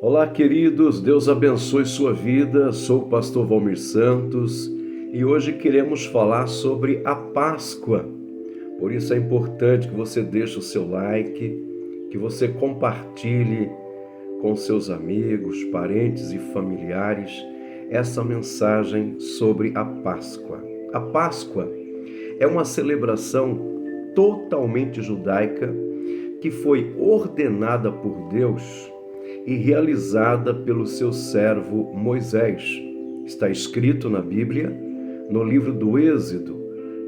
Olá, queridos, Deus abençoe sua vida. Sou o pastor Valmir Santos e hoje queremos falar sobre a Páscoa. Por isso é importante que você deixe o seu like, que você compartilhe com seus amigos, parentes e familiares essa mensagem sobre a Páscoa. A Páscoa é uma celebração totalmente judaica que foi ordenada por Deus e realizada pelo seu servo Moisés. Está escrito na Bíblia, no livro do Êxodo,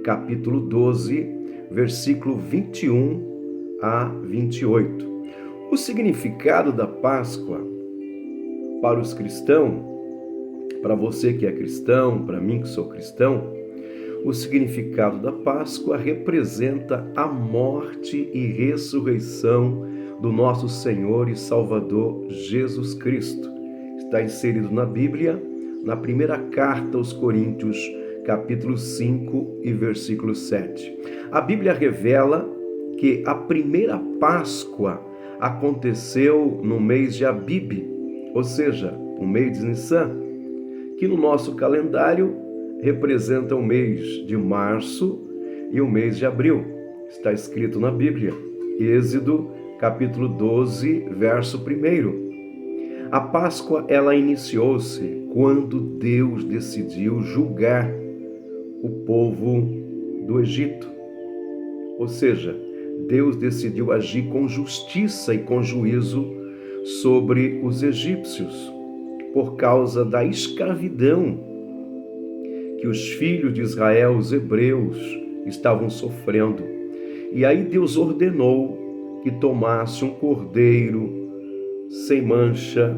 capítulo 12, versículo 21 a 28. O significado da Páscoa para os cristãos, para você que é cristão, para mim que sou cristão, o significado da Páscoa representa a morte e ressurreição do nosso Senhor e Salvador Jesus Cristo. Está inserido na Bíblia, na primeira carta aos Coríntios, capítulo 5 e versículo 7. A Bíblia revela que a primeira Páscoa aconteceu no mês de Abib, ou seja, o mês de Nissan, que no nosso calendário representa o mês de março e o mês de abril. Está escrito na Bíblia, Êxodo, capítulo 12, verso 1. A Páscoa, ela iniciou-se quando Deus decidiu julgar o povo do Egito. Ou seja, Deus decidiu agir com justiça e com juízo sobre os egípcios por causa da escravidão que os filhos de Israel, os hebreus, estavam sofrendo. E aí Deus ordenou que tomasse um cordeiro sem mancha,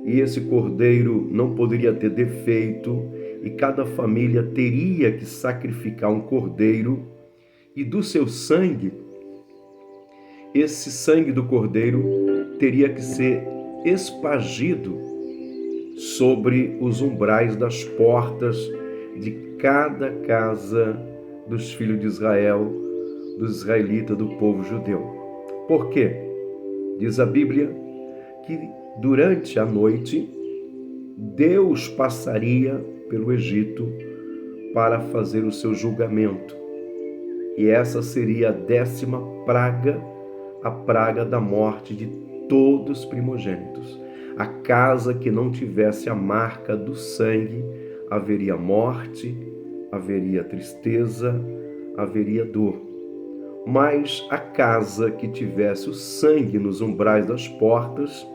e esse cordeiro não poderia ter defeito, e cada família teria que sacrificar um cordeiro, e do seu sangue, esse sangue do cordeiro teria que ser espargido sobre os umbrais das portas de cada casa dos filhos de Israel, dos israelitas, do povo judeu. Por quê? Diz a Bíblia que durante a noite Deus passaria pelo Egito para fazer o seu julgamento. E essa seria a 10ª praga, a praga da morte de todos os primogênitos. A casa que não tivesse a marca do sangue, haveria morte, haveria tristeza, haveria dor. Mas a casa que tivesse o sangue nos umbrais das portas,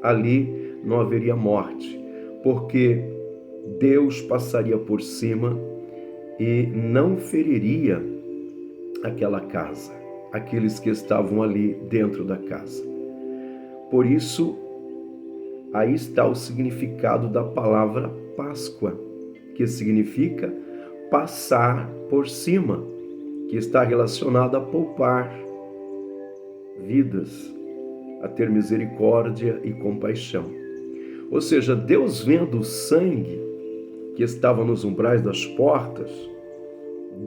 ali não haveria morte, porque Deus passaria por cima e não feriria aquela casa, aqueles que estavam ali dentro da casa. Por isso, aí está o significado da palavra Páscoa, que significa passar por cima, que está relacionado a poupar vidas, a ter misericórdia e compaixão. Ou seja, Deus vendo o sangue que estava nos umbrais das portas,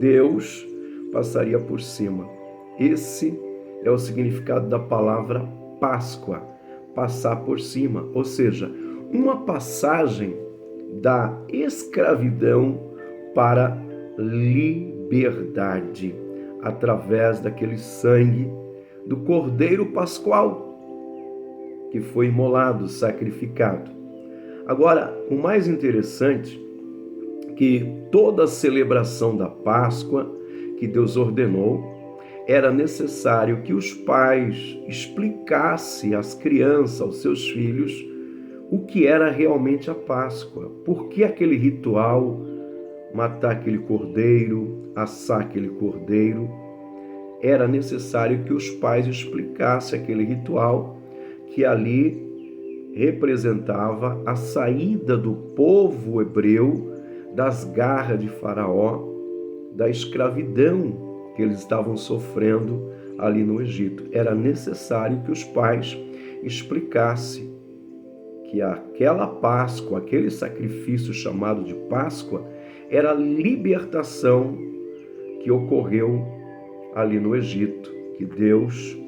Deus passaria por cima. Esse é o significado da palavra Páscoa, passar por cima, ou seja, uma passagem da escravidão para liberdade, através daquele sangue do Cordeiro Pascual que foi imolado, sacrificado. Agora, o mais interessante é que toda a celebração da Páscoa que Deus ordenou, era necessário que os pais explicassem às crianças, aos seus filhos, o que era realmente a Páscoa. Por que aquele ritual, matar aquele cordeiro, assar aquele cordeiro? Era necessário que os pais explicassem aquele ritual, que ali representava a saída do povo hebreu das garras de Faraó, da escravidão que eles estavam sofrendo ali no Egito. Era necessário que os pais explicassem que aquela Páscoa, aquele sacrifício chamado de Páscoa, era a libertação que ocorreu ali no Egito, que Deus,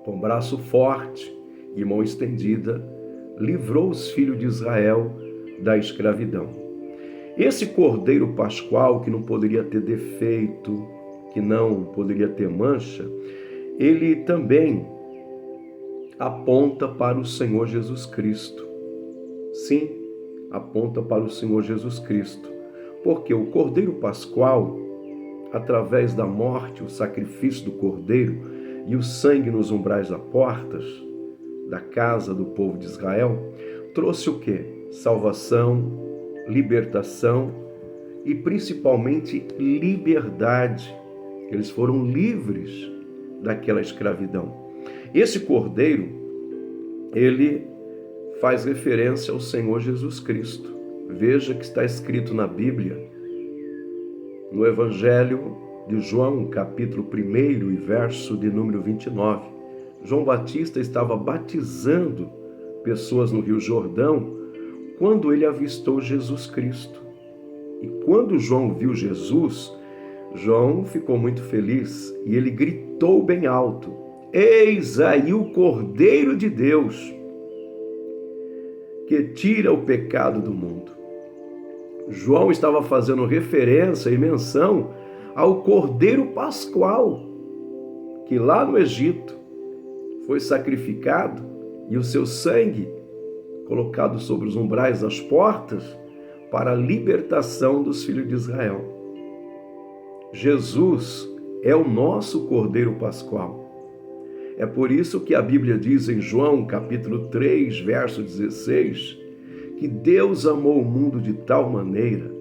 com braço forte e mão estendida, livrou os filhos de Israel da escravidão. Esse cordeiro pascual, que não poderia ter defeito, que não poderia ter mancha, ele também aponta para o Senhor Jesus Cristo. Sim, aponta para o Senhor Jesus Cristo, porque o cordeiro pascual, através da morte, o sacrifício do cordeiro e o sangue nos umbrais das portas da casa do povo de Israel, trouxe o quê? Salvação, libertação e principalmente liberdade. Eles foram livres daquela escravidão. Esse cordeiro, ele faz referência ao Senhor Jesus Cristo. Veja que está escrito na Bíblia, no Evangelho de João, capítulo 1 e verso de número 29. João Batista estava batizando pessoas no Rio Jordão quando ele avistou Jesus Cristo. E quando João viu Jesus, João ficou muito feliz e ele gritou bem alto: "Eis aí o Cordeiro de Deus, que tira o pecado do mundo." João estava fazendo referência e menção ao Cordeiro Pascual, que lá no Egito foi sacrificado e o seu sangue colocado sobre os umbrais das portas para a libertação dos filhos de Israel. Jesus é o nosso Cordeiro Pascual. É por isso que a Bíblia diz em João, capítulo 3, verso 16, que Deus amou o mundo de tal maneira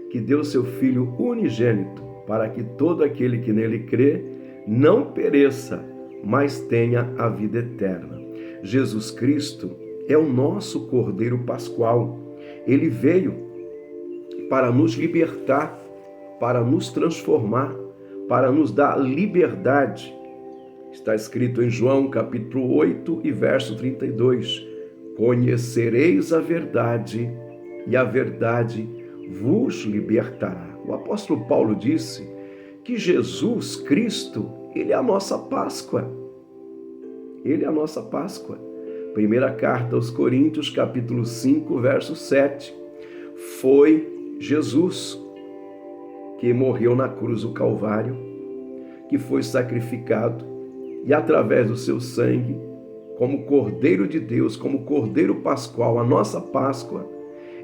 que deu seu Filho unigênito para que todo aquele que nele crê não pereça, mas tenha a vida eterna. Jesus Cristo é o nosso Cordeiro Pascual. Ele veio para nos libertar, para nos transformar, para nos dar liberdade. Está escrito em João capítulo 8 e verso 32. Conhecereis a verdade e a verdade vos libertará. O apóstolo Paulo disse que Jesus Cristo, ele é a nossa Páscoa. Ele é a nossa Páscoa. Primeira carta aos Coríntios, capítulo 5, verso 7. Foi Jesus que morreu na cruz do Calvário, que foi sacrificado e através do seu sangue, como Cordeiro de Deus, como Cordeiro Pascual, a nossa Páscoa,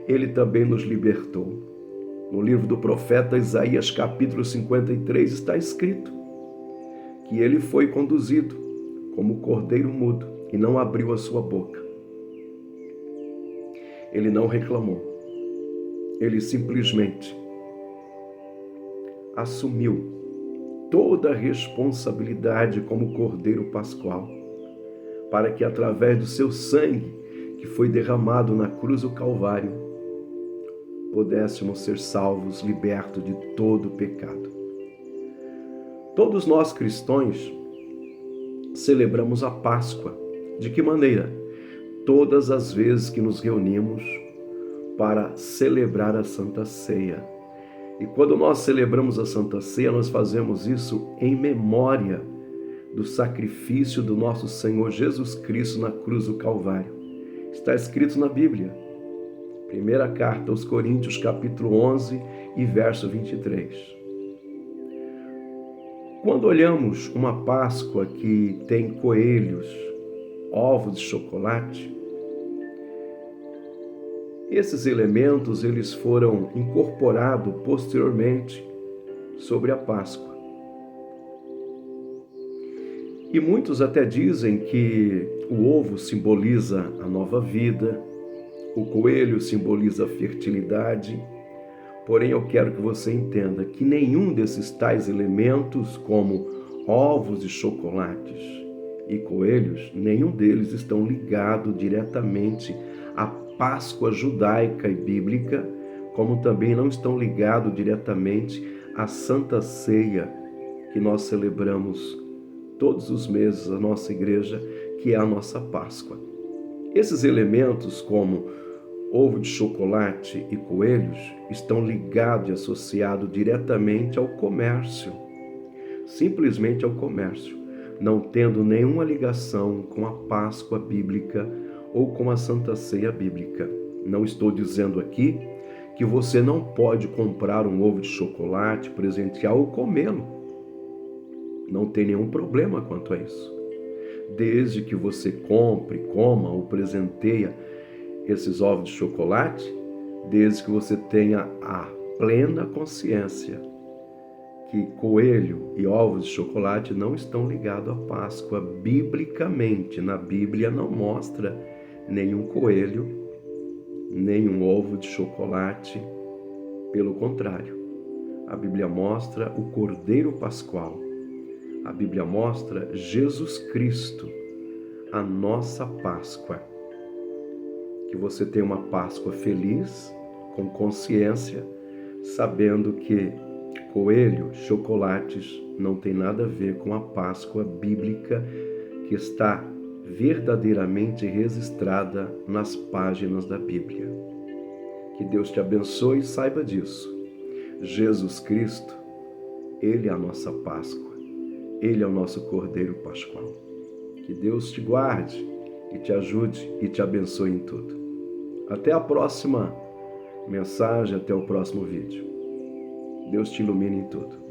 ele também nos libertou. No livro do profeta Isaías, capítulo 53, está escrito que ele foi conduzido como cordeiro mudo e não abriu a sua boca. Ele não reclamou. Ele simplesmente assumiu toda a responsabilidade como Cordeiro Pascual, para que através do seu sangue, que foi derramado na cruz do Calvário, pudéssemos ser salvos, libertos de todo o pecado. Todos nós cristãos celebramos a Páscoa. De que maneira? Todas as vezes que nos reunimos para celebrar a Santa Ceia. E quando nós celebramos a Santa Ceia, nós fazemos isso em memória do sacrifício do nosso Senhor Jesus Cristo na cruz do Calvário. Está escrito na Bíblia. Primeira carta aos Coríntios, capítulo 11 e verso 23. Quando olhamos uma Páscoa que tem coelhos, ovos de chocolate, esses elementos eles foram incorporados posteriormente sobre a Páscoa. E muitos até dizem que o ovo simboliza a nova vida, o coelho simboliza a fertilidade. Porém, eu quero que você entenda que nenhum desses tais elementos, como ovos e chocolates e coelhos, nenhum deles estão ligados diretamente à Páscoa judaica e bíblica, como também não estão ligados diretamente à Santa Ceia que nós celebramos todos os meses na nossa igreja, que é a nossa Páscoa. Esses elementos, como ovo de chocolate e coelhos, estão ligados e associados diretamente ao comércio, simplesmente ao comércio. não tendo nenhuma ligação com a Páscoa bíblica ou com a Santa Ceia bíblica. Não estou dizendo aqui que você não pode comprar um ovo de chocolate, presentear ou comê-lo. Não tem nenhum problema quanto a isso. Desde que você compre, coma ou presenteia esses ovos de chocolate, desde que você tenha a plena consciência que coelho e ovos de chocolate não estão ligados à Páscoa biblicamente. Na Bíblia não mostra nenhum coelho, nenhum ovo de chocolate. Pelo contrário, a Bíblia mostra o Cordeiro Pascual. A Bíblia mostra Jesus Cristo, a nossa Páscoa. Que você tenha uma Páscoa feliz, com consciência, sabendo que coelho, chocolates não tem nada a ver com a Páscoa bíblica que está verdadeiramente registrada nas páginas da Bíblia. Que Deus te abençoe e saiba disso. Jesus Cristo, Ele é a nossa Páscoa. Ele é o nosso Cordeiro Pascual. Que Deus te guarde e te ajude e te abençoe em tudo. Até a próxima mensagem, até o próximo vídeo. Deus te ilumine em tudo.